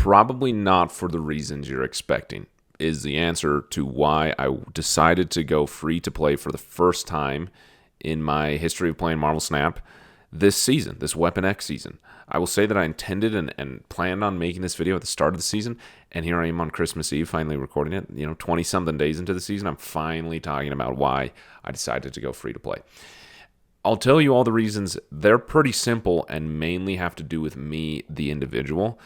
Probably not for the reasons you're expecting, is the answer to why I decided to go free to play for the first time in my history of playing Marvel Snap this season, this Weapon X season. I will say that I intended and planned on making this video at the start of the season, and here I am on Christmas Eve finally recording it. 20-something days into the season, I'm finally talking about why I decided to go free to play. I'll tell you all the reasons. They're pretty simple and mainly have to do with me, the individual.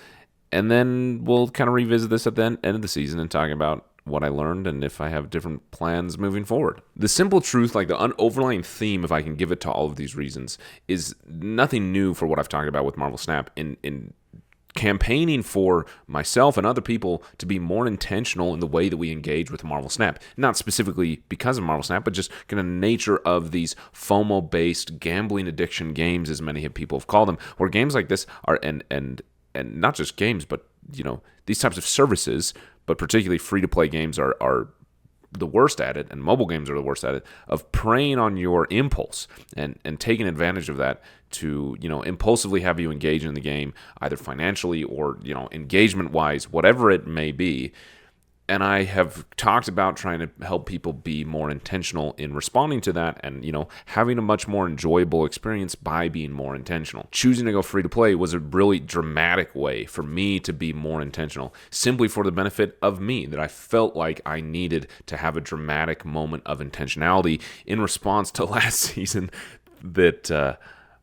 And then we'll kind of revisit this at the end of the season and talk about what I learned and if I have different plans moving forward. The simple truth, like the overlying theme, if I can give it to all of these reasons, is nothing new for what I've talked about with Marvel Snap. In campaigning for myself and other people to be more intentional in the way that we engage with Marvel Snap. Not specifically because of Marvel Snap, but just kind of nature of these FOMO-based gambling addiction games, as many people have called them, where games like this are, and not just games, but these types of services, but particularly free-to-play games are the worst at it, and mobile games are the worst at it, of preying on your impulse and taking advantage of that to, impulsively have you engage in the game, either financially or, engagement-wise, whatever it may be. And I have talked about trying to help people be more intentional in responding to that and, having a much more enjoyable experience by being more intentional. Choosing to go free to play was a really dramatic way for me to be more intentional, simply for the benefit of me, that I felt like I needed to have a dramatic moment of intentionality in response to last season that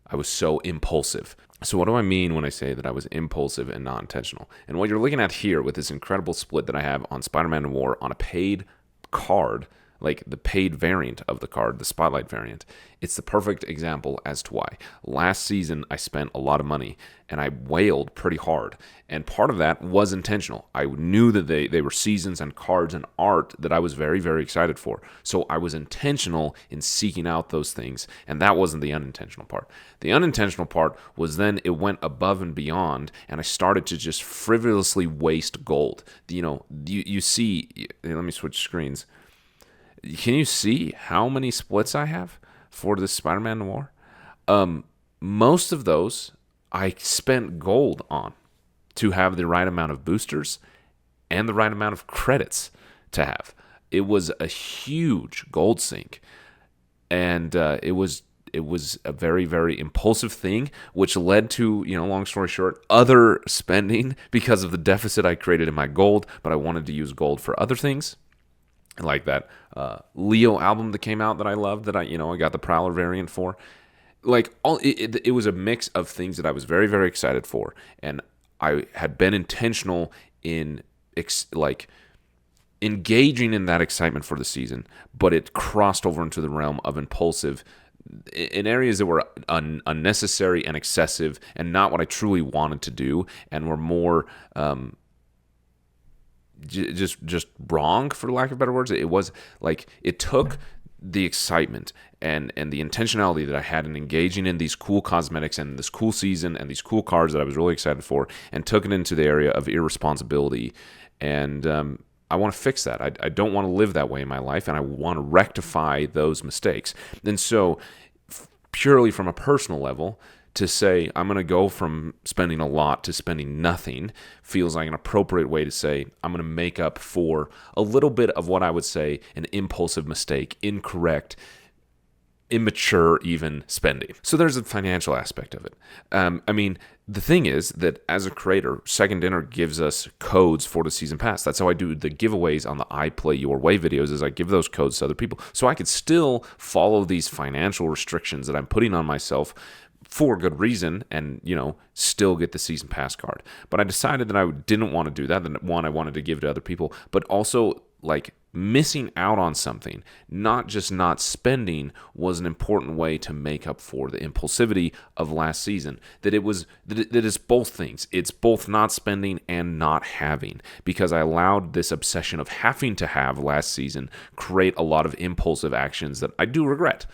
I was so impulsive. So what do I mean when I say that I was impulsive and not intentional? And what you're looking at here with this incredible split that I have on Spider-Man War on a paid card, like the paid variant of the card, the Spotlight variant, it's the perfect example as to why. Last season, I spent a lot of money, and I wailed pretty hard. And part of that was intentional. I knew that they were seasons and cards and art that I was very, very excited for. So I was intentional in seeking out those things, and that wasn't the unintentional part. The unintentional part was then it went above and beyond, and I started to just frivolously waste gold. You see, let me switch screens. Can you see how many splits I have for this Spider-Man War? Most of those I spent gold on to have the right amount of boosters and the right amount of credits to have. It was a huge gold sink, and it was a very, very impulsive thing, which led to, long story short, other spending because of the deficit I created in my gold, but I wanted to use gold for other things. Like that Leo album that came out that I loved, that I got the Prowler variant for. Like it was a mix of things that I was very, very excited for, and I had been intentional in engaging in that excitement for the season, but it crossed over into the realm of impulsive in areas that were unnecessary and excessive, and not what I truly wanted to do, and were more just wrong, for lack of better words. It was like it took the excitement and the intentionality that I had in engaging in these cool cosmetics and this cool season and these cool cards that I was really excited for, and took it into the area of irresponsibility. And I want to fix that. I don't want to live that way in my life, and I want to rectify those mistakes. And so purely from a personal level, to say I'm going to go from spending a lot to spending nothing feels like an appropriate way to say I'm going to make up for a little bit of what I would say an impulsive mistake, incorrect, immature even spending. So there's a financial aspect of it. The thing is that as a creator, Second Dinner gives us codes for the season pass. That's how I do the giveaways on the I Play Your Way videos, is I give those codes to other people. So I could still follow these financial restrictions that I'm putting on myself for good reason, and still get the season pass card. But I decided that I didn't want to do that. That one, I wanted to give to other people, but also like missing out on something, not just not spending, was an important way to make up for the impulsivity of last season. That it's both things. It's both not spending and not having, because I allowed this obsession of having to have last season create a lot of impulsive actions that I do regret.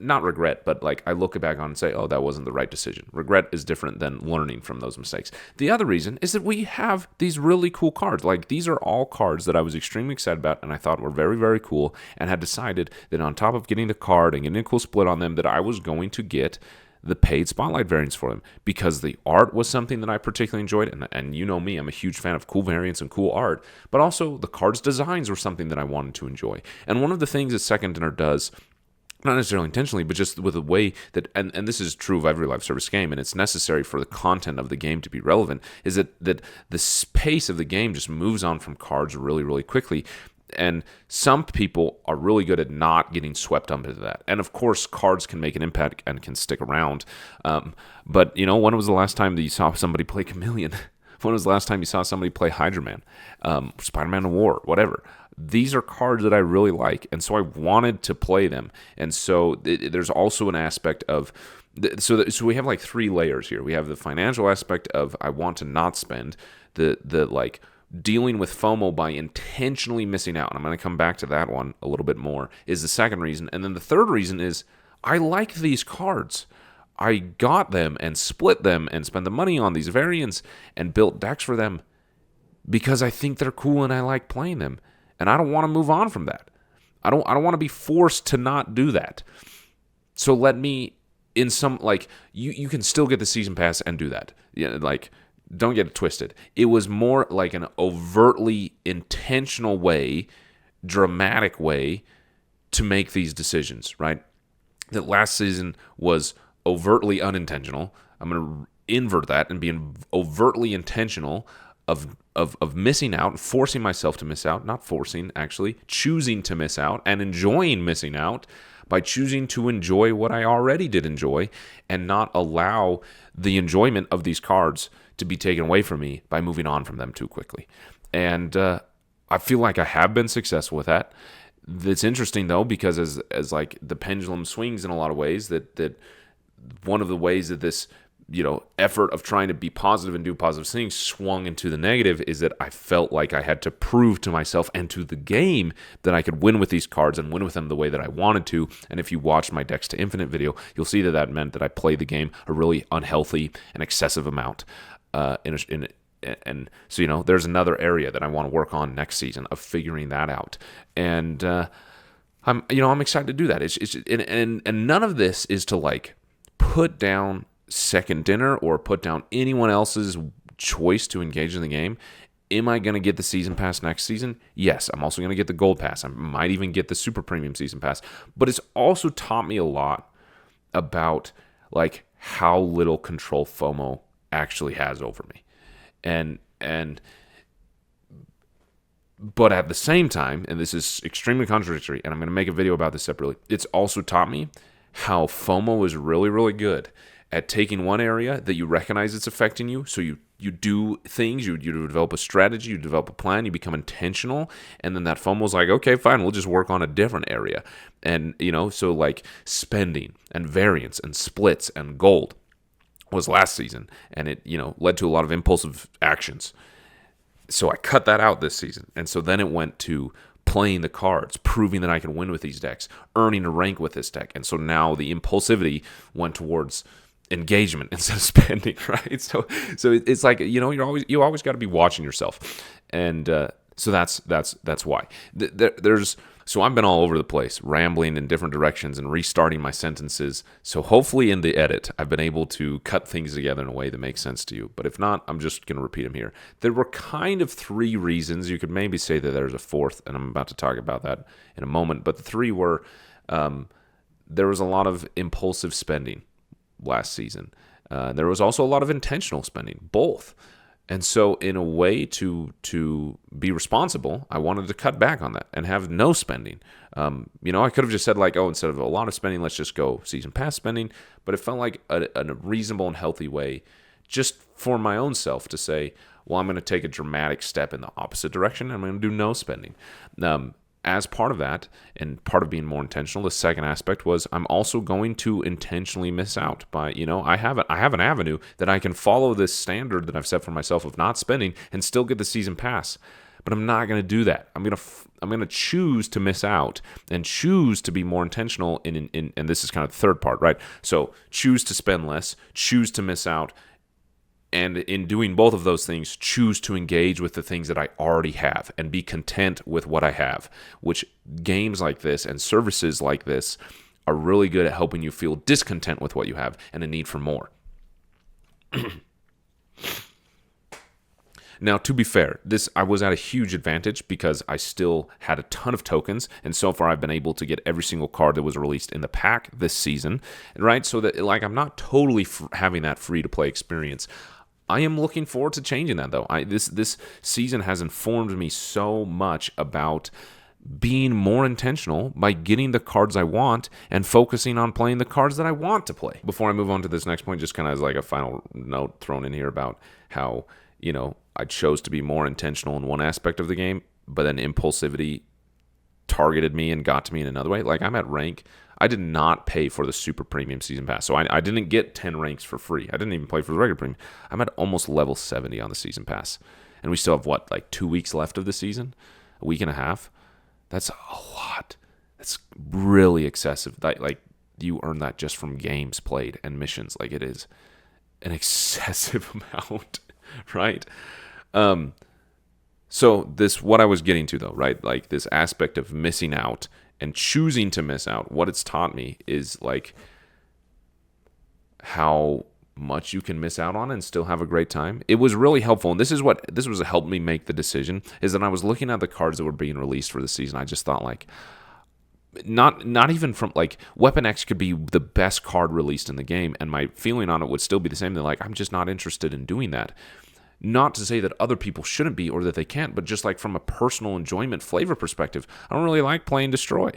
Not regret, but I look back on and say, oh, that wasn't the right decision. Regret is different than learning from those mistakes. The other reason is that we have these really cool cards. These are all cards that I was extremely excited about and I thought were very, very cool, and had decided that on top of getting the card and getting a cool split on them, that I was going to get the paid spotlight variants for them because the art was something that I particularly enjoyed. And you know me, I'm a huge fan of cool variants and cool art, but also the cards designs were something that I wanted to enjoy. And one of the things that Second Dinner does, not necessarily intentionally, but just with a way that, and this is true of every live service game, and it's necessary for the content of the game to be relevant, is that the pace of the game just moves on from cards really, really quickly. And some people are really good at not getting swept up into that. And of course, cards can make an impact and can stick around. But, when was the last time that you saw somebody play Chameleon? When was the last time you saw somebody play Hydra Man, Spider-Man War, whatever? These are cards that I really like, and so I wanted to play them. And so there's also an aspect of, so we have like 3 layers here. We have the financial aspect of I want to not spend, the like dealing with FOMO by intentionally missing out. And I'm going to come back to that one a little bit more, is the second reason. And then the third reason is I like these cards. I got them and split them and spent the money on these variants and built decks for them because I think they're cool and I like playing them. And I don't want to move on from that. I don't want to be forced to not do that. So let me, in some, like, you can still get the season pass and do that. Like, don't get it twisted. It was more like an overtly intentional way, dramatic way to make these decisions, right? That last season was overtly unintentional. I'm going to invert that and be overtly intentional of missing out and forcing myself to miss out, not forcing, actually, choosing to miss out and enjoying missing out by choosing to enjoy what I already did enjoy and not allow the enjoyment of these cards to be taken away from me by moving on from them too quickly. And I feel like I have been successful with that. It's interesting, though, because as like the pendulum swings in a lot of ways, that one of the ways that this effort of trying to be positive and do positive things swung into the negative is that I felt like I had to prove to myself and to the game that I could win with these cards and win with them the way that I wanted to. And if you watch my Decks to Infinite video, you'll see that meant that I played the game a really unhealthy and excessive amount. And so, there's another area that I want to work on next season of figuring that out. And I'm excited to do that. And none of this is to like put down Second Dinner or put down anyone else's choice to engage in the game. Am I going to get the season pass next season? Yes. I'm also going to get the gold pass. I might even get the super premium season pass. But it's also taught me a lot about like how little control FOMO actually has over me. But at the same time, and this is extremely contradictory, and I'm going to make a video about this separately, it's also taught me how FOMO is really, really good at taking one area that you recognize it's affecting you, so you do things, you develop a strategy, you develop a plan, you become intentional, and then that FOMO's like, okay, fine, we'll just work on a different area. And, so like spending and variance and splits and gold was last season, and it, led to a lot of impulsive actions. So I cut that out this season, and so then it went to playing the cards, proving that I can win with these decks, earning a rank with this deck. And so now the impulsivity went towards engagement instead of spending, right? So it's like, you always got to be watching yourself. And so that's why. So I've been all over the place, rambling in different directions and restarting my sentences. So hopefully in the edit, I've been able to cut things together in a way that makes sense to you. But if not, I'm just going to repeat them here. There were kind of 3 reasons. You could maybe say that there's a 4th, and I'm about to talk about that in a moment. But the 3 were, there was a lot of impulsive spending last season. There was also a lot of intentional spending, both. And so in a way to be responsible, I wanted to cut back on that and have no spending. I could have just said like, instead of a lot of spending, let's just go season pass spending. But it felt like a reasonable and healthy way just for my own self to say, well, I'm going to take a dramatic step in the opposite direction. I'm going to do no spending. As part of that, and part of being more intentional, the second aspect was I'm also going to intentionally miss out by, I have an avenue that I can follow this standard that I've set for myself of not spending and still get the season pass. But I'm not going to do that. I'm going to choose to miss out and choose to be more intentional in and this is kind of the third part, right? So choose to spend less, choose to miss out, and in doing both of those things, choose to engage with the things that I already have and be content with what I have, which games like this and services like this are really good at helping you feel discontent with what you have and a need for more. Now, to be fair, I was at a huge advantage because I still had a ton of tokens, and so far I've been able to get every single card that was released in the pack this season, right? So that I'm not totally having that free-to-play experience. I am looking forward to changing that, though. This season has informed me so much about being more intentional by getting the cards I want and focusing on playing the cards that I want to play. Before I move on to this next point, just kind of as like a final note thrown in here about how, I chose to be more intentional in one aspect of the game, but then impulsivity targeted me and got to me in another way. Like, I'm at rank. I did not pay for the super premium season pass, so I didn't get 10 ranks for free. I didn't even play for the regular premium. I'm at almost level 70 on the season pass, and we still have, 2 weeks left of the season? A week and a half? That's a lot. That's really excessive. You earn that just from games played and missions. It is an excessive amount, right? So what I was getting to, though, right? This aspect of missing out and choosing to miss out, what it's taught me is how much you can miss out on and still have a great time. It was really helpful, and this was helped me make the decision, is that I was looking at the cards that were being released for the season. I just thought, not even from, Weapon X could be the best card released in the game, and my feeling on it would still be the same. They're I'm just not interested in doing that. Not to say that other people shouldn't be or that they can't, but just from a personal enjoyment flavor perspective, I don't really like playing Destroy.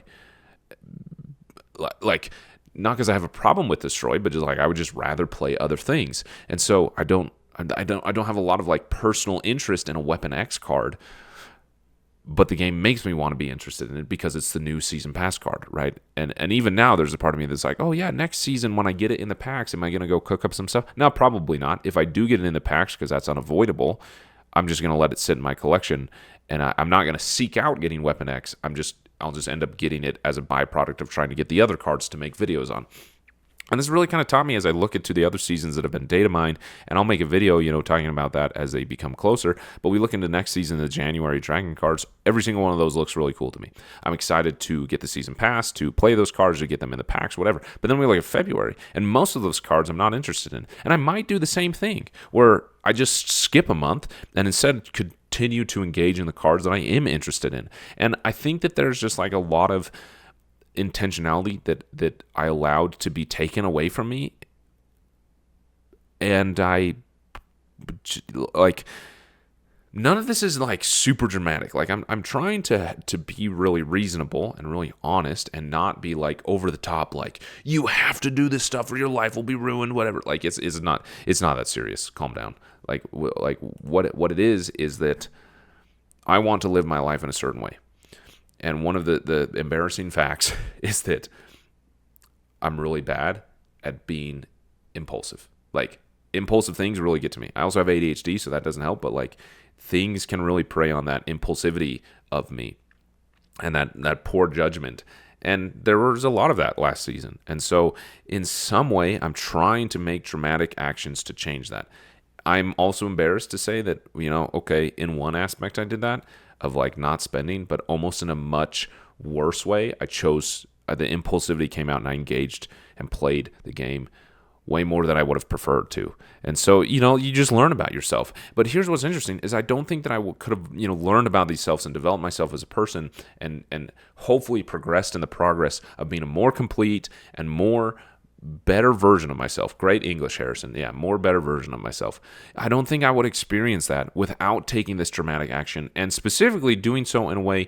Not because I have a problem with Destroy, but just I would just rather play other things. And so I don't have a lot of personal interest in a Weapon X card, but the game makes me want to be interested in it because it's the new season pass card, right? And even now there's a part of me that's oh yeah, next season when I get it in the packs, am I going to go cook up some stuff? No, probably not. If I do get it in the packs, because that's unavoidable, I'm just going to let it sit in my collection, and I'm not going to seek out getting Weapon X. I'll just end up getting it as a byproduct of trying to get the other cards to make videos on. And this really kind of taught me as I look into the other seasons that have been data mined, and I'll make a video, talking about that as they become closer. But we look into next season, the January Dragon cards. Every single one of those looks really cool to me. I'm excited to get the season pass, to play those cards, to get them in the packs, whatever. But then we look at February, and most of those cards I'm not interested in. And I might do the same thing, where I just skip a month and instead continue to engage in the cards that I am interested in. And I think that there's just a lot of intentionality that I allowed to be taken away from me, and none of this is super dramatic. I'm trying to be really reasonable and really honest and not be over the top, you have to do this stuff or your life will be ruined, whatever. It's not that serious. Calm down. What it is that I want to live my life in a certain way. And one of the embarrassing facts is that I'm really bad at being impulsive. Impulsive things really get to me. I also have ADHD, so that doesn't help, but things can really prey on that impulsivity of me and that poor judgment. And there was a lot of that last season. And so in some way, I'm trying to make dramatic actions to change that. I'm also embarrassed to say that, okay, in one aspect I did that, of not spending, but almost in a much worse way. I chose, the impulsivity came out and I engaged and played the game way more than I would have preferred to. And so, you just learn about yourself. But here's what's interesting is I don't think that I could have, learned about these selves and developed myself as a person and hopefully progressed in the progress of being a more complete and more better version of myself. Great English, Harrison. Yeah, more better version of myself. I don't think I would experience that without taking this dramatic action, and specifically doing so in a way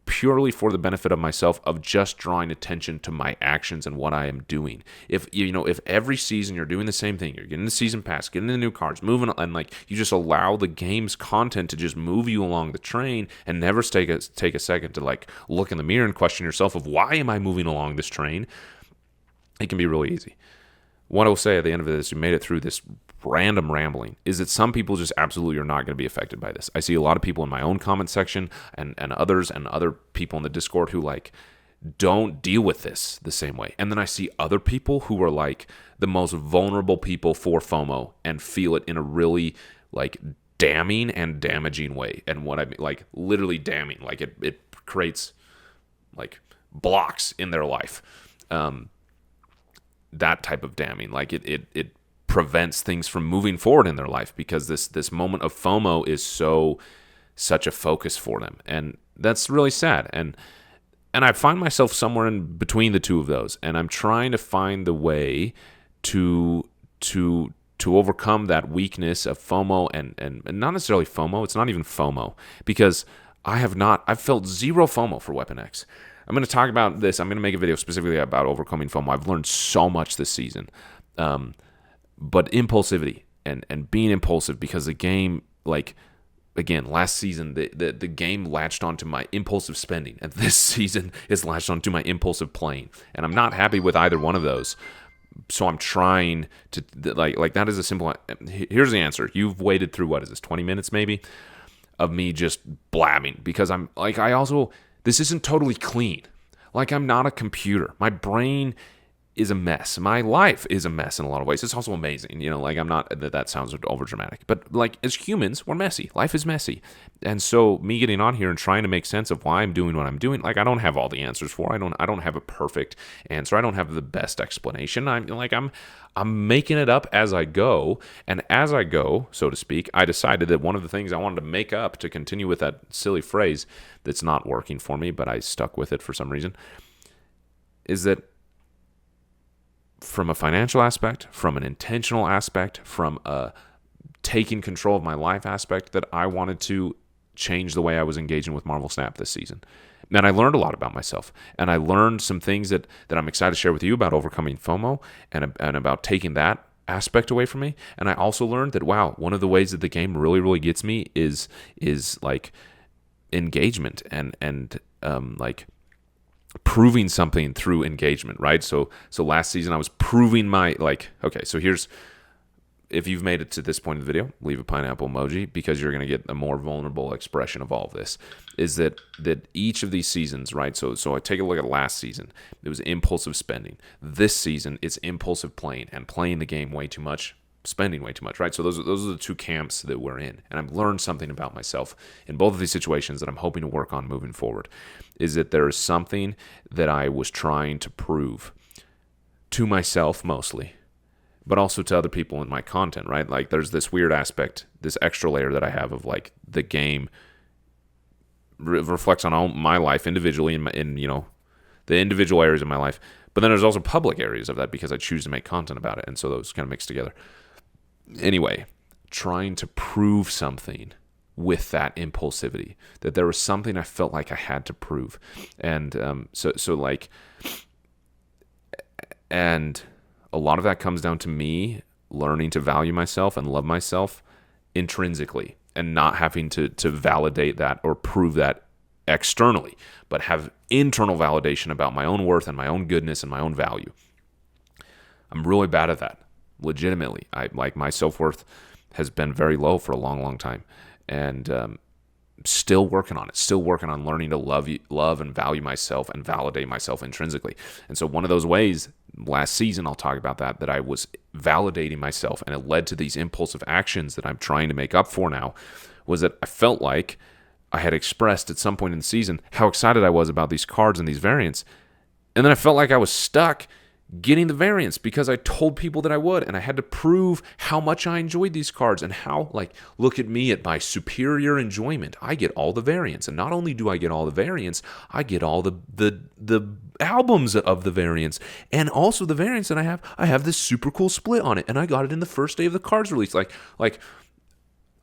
purely for the benefit of myself, of just drawing attention to my actions and what I am doing. If every season you're doing the same thing, you're getting the season pass, getting the new cards, moving on, and you just allow the game's content to just move you along the train and never take a second to look in the mirror and question yourself of why am I moving along this train? It can be really easy. What I will say at the end of it is we made it through this random rambling is that some people just absolutely are not going to be affected by this. I see a lot of people in my own comment section and others and other people in the Discord who don't deal with this the same way. And then I see other people who are the most vulnerable people for FOMO and feel it in a really damning and damaging way. And what I mean, literally damning, it creates blocks in their life. that type of damning. Like it prevents things from moving forward in their life because this moment of FOMO is such a focus for them, and that's really sad. And I find myself somewhere in between the two of those, and I'm trying to find the way to overcome that weakness of FOMO and not necessarily FOMO. It's not even FOMO because I've felt zero FOMO for Weapon X. I'm going to talk about this. I'm going to make a video specifically about overcoming FOMO. I've learned so much this season. But impulsivity and being impulsive because the game, like, again, last season, the game latched onto my impulsive spending. And this season is latched onto my impulsive playing. And I'm not happy with either one of those. So I'm trying to, like that is a simple, here's the answer. You've waited through, what is this, 20 minutes maybe? Of me just blabbing because I'm like, this isn't totally clean. Like, I'm not a computer. My brain is a mess. My life is a mess in a lot of ways. It's also amazing. Like, I'm not, that sounds over dramatic, but like, as humans, we're messy. Life is messy. And so me getting on here and trying to make sense of why I'm doing what I'm doing, like, I don't have all the answers for. I don't have a perfect answer. I don't have the best explanation. I'm making it up as I go. And as I go, so to speak, I decided that one of the things I wanted to make up to continue with that silly phrase that's not working for me, but I stuck with it for some reason, is that from a financial aspect, from an intentional aspect, from a taking control of my life aspect, that I wanted to change the way I was engaging with Marvel Snap this season. And I learned a lot about myself. And I learned some things that I'm excited to share with you about overcoming FOMO and about taking that aspect away from me. And I also learned that, wow, one of the ways that the game really, really gets me is like engagement and like proving something through engagement, right? So last season I was proving so here's, if you've made it to this point of the video, leave a pineapple emoji because you're going to get a more vulnerable expression of all of this, is that each of these seasons, right? So I take a look at last season. It was impulsive spending. This season, it's impulsive playing and playing the game way too much, spending way too much, right? So those are the two camps that we're in. And I've learned something about myself in both of these situations that I'm hoping to work on moving forward, is that there is something that I was trying to prove to myself mostly, but also to other people in my content, right? Like, there's this weird aspect, this extra layer that I have of, like, the game reflects on all my life individually in the individual areas of my life. But then there's also public areas of that because I choose to make content about it. And so those kind of mix together. Anyway, trying to prove something with that impulsivity, that there was something I felt like I had to prove. And and a lot of that comes down to me learning to value myself and love myself intrinsically and not having to validate that or prove that externally, but have internal validation about my own worth and my own goodness and my own value. I'm really bad at that, legitimately. My self-worth has been very low for a long, long time, and still working on it, still working on learning to love and value myself and validate myself intrinsically. And so one of those ways, last season, I'll talk about that I was validating myself, and it led to these impulsive actions that I'm trying to make up for now, was that I felt like I had expressed at some point in the season how excited I was about these cards and these variants, and then I felt like I was stuck getting the variants because I told people that I would, and I had to prove how much I enjoyed these cards and how, like, look at me at my superior enjoyment. I get all the variants, and not only do I get all the variants, I get all the albums of the variants, and also the variants that I have this super cool split on it, and I got it in the first day of the cards release. Like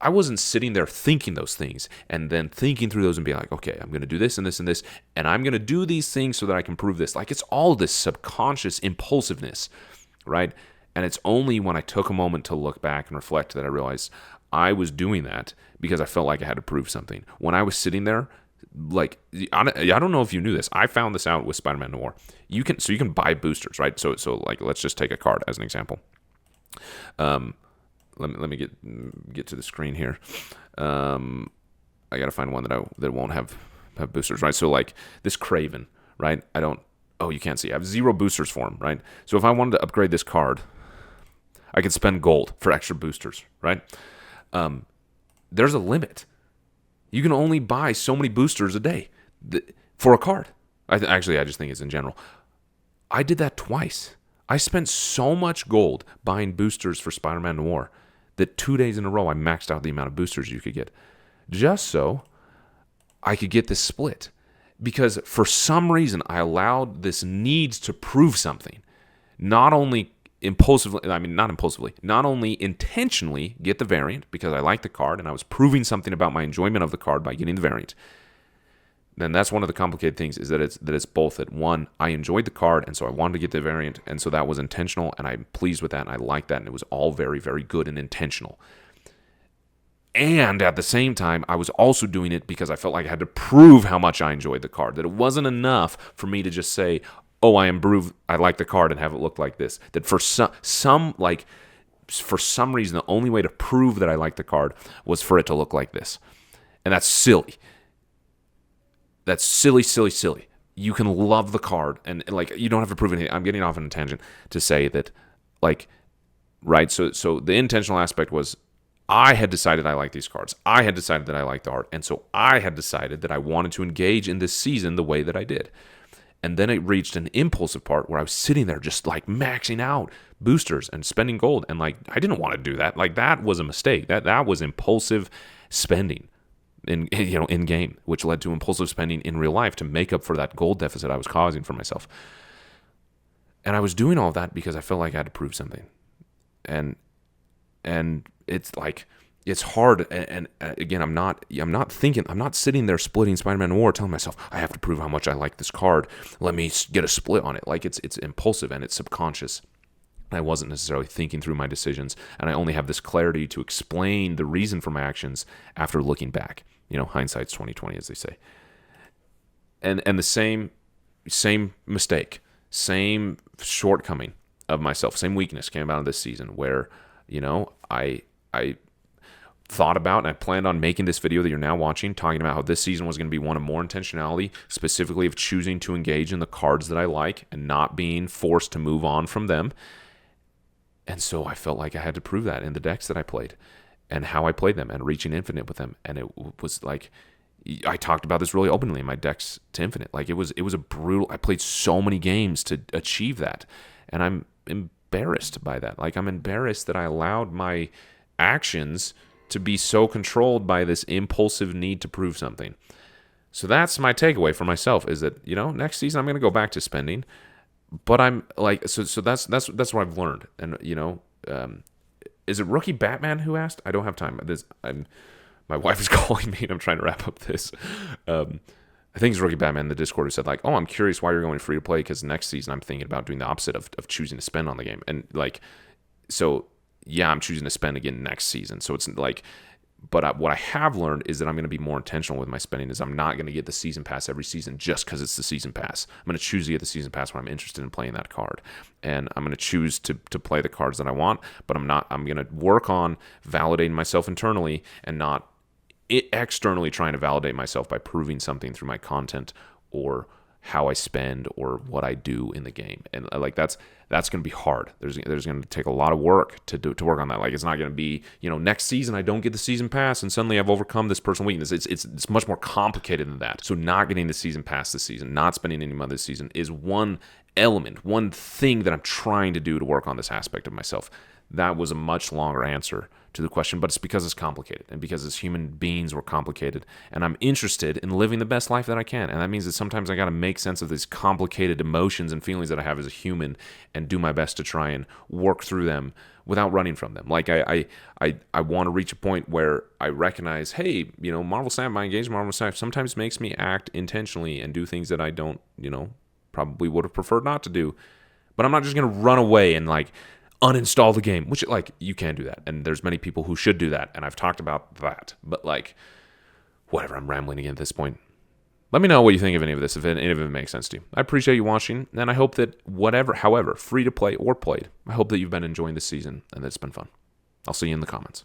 I wasn't sitting there thinking those things and then thinking through those and being like, okay, I'm going to do this and this and this, and I'm going to do these things so that I can prove this. Like, it's all this subconscious impulsiveness, right? And it's only when I took a moment to look back and reflect that I realized I was doing that because I felt like I had to prove something. When I was sitting there, like, I don't know if you knew this. I found this out with Spider-Man Noir. You can buy boosters, right? So like, let's just take a card as an example. Let me get to the screen here. I gotta find one that won't have boosters, right? So like this Craven, right? You can't see. I have 0 boosters for him, right? So if I wanted to upgrade this card, I could spend gold for extra boosters, right? There's a limit. You can only buy so many boosters a day for a card. I just think it's in general. I did that twice. I spent so much gold buying boosters for Spider-Man Noir that 2 days in a row I maxed out the amount of boosters you could get, just so I could get this split. Because for some reason I allowed this need to prove something, not only not only intentionally get the variant because I like the card and I was proving something about my enjoyment of the card by getting the variant. Then that's one of the complicated things, is that it's both that, one, I enjoyed the card and so I wanted to get the variant, and so that was intentional and I'm pleased with that and I like that, and it was all very, very good and intentional. And at the same time, I was also doing it because I felt like I had to prove how much I enjoyed the card, that it wasn't enough for me to just say, oh, I like the card and have it look like this. That for some reason, the only way to prove that I like the card was for it to look like this. And that's silly. That's silly, silly, silly. You can love the card and like, you don't have to prove anything. I'm getting off on a tangent to say that, like, right? So the intentional aspect was, I had decided I like these cards. I had decided that I liked the art. And so I had decided that I wanted to engage in this season the way that I did. And then it reached an impulsive part where I was sitting there just like maxing out boosters and spending gold. And like, I didn't want to do that. Like, that was a mistake. That was impulsive spending in game, which led to impulsive spending in real life to make up for that gold deficit I was causing for myself. And I was doing all of that because I felt like I had to prove something. And it's like, it's hard, and again, I'm not sitting there splitting Spider-Man Noir, telling myself I have to prove how much I like this card. Let me get a split on it. Like, it's impulsive and it's subconscious. I wasn't necessarily thinking through my decisions, and I only have this clarity to explain the reason for my actions after looking back. Hindsight's 20/20, as they say. And the same mistake, same shortcoming of myself, same weakness came out of this season where I thought about, and I planned on making this video that you're now watching, talking about how this season was going to be one of more intentionality, specifically of choosing to engage in the cards that I like and not being forced to move on from them. And so I felt like I had to prove that in the decks that I played and how I played them and reaching infinite with them. And it was like, I talked about this really openly in my decks to infinite. Like, it was a brutal, I played so many games to achieve that. And I'm embarrassed by that. Like, I'm embarrassed that I allowed my actions to be so controlled by this impulsive need to prove something. So that's my takeaway for myself, is that, next season I'm going to go back to spending, but I'm like, so that's what I've learned. And, is it Rookie Batman who asked? I don't have time. My wife is calling me and I'm trying to wrap up this. I think it's Rookie Batman in the Discord who said, like, oh, I'm curious why you're going free to play, because next season I'm thinking about doing the opposite of choosing to spend on the game. And like, so yeah, I'm choosing to spend again next season. So it's like, but what I have learned is that I'm going to be more intentional with my spending, is I'm not going to get the season pass every season just because it's the season pass. I'm going to choose to get the season pass when I'm interested in playing that card. And I'm going to choose to play the cards that I want, but I'm going to work on validating myself internally and not externally trying to validate myself by proving something through my content or how I spend or what I do in the game. And like, that's going to be hard. There's going to take a lot of work to work on that. Like, it's not going to be, next season I don't get the season pass and suddenly I've overcome this personal weakness. It's much more complicated than that. So not getting the season pass this season, not spending any money this season, is one element, one thing that I'm trying to do to work on this aspect of myself. That was a much longer answer to the question, but it's because it's complicated, and because as human beings we're complicated, and I'm interested in living the best life that I can. And that means that sometimes I got to make sense of these complicated emotions and feelings that I have as a human and do my best to try and work through them without running from them. Like, I want to reach a point where I recognize, hey, Marvel Snap, my engagement Marvel Snap sometimes makes me act intentionally and do things that I don't, probably would have preferred not to do. But I'm not just going to run away and like uninstall the game, which, like, you can do that, and there's many people who should do that, and I've talked about that. But like, whatever, I'm rambling again at this point. Let me know what you think of any of this, if any of it makes sense to you. I appreciate you watching, and I hope that however, free to play or played, I hope that you've been enjoying this season and that it's been fun. I'll see you in the comments.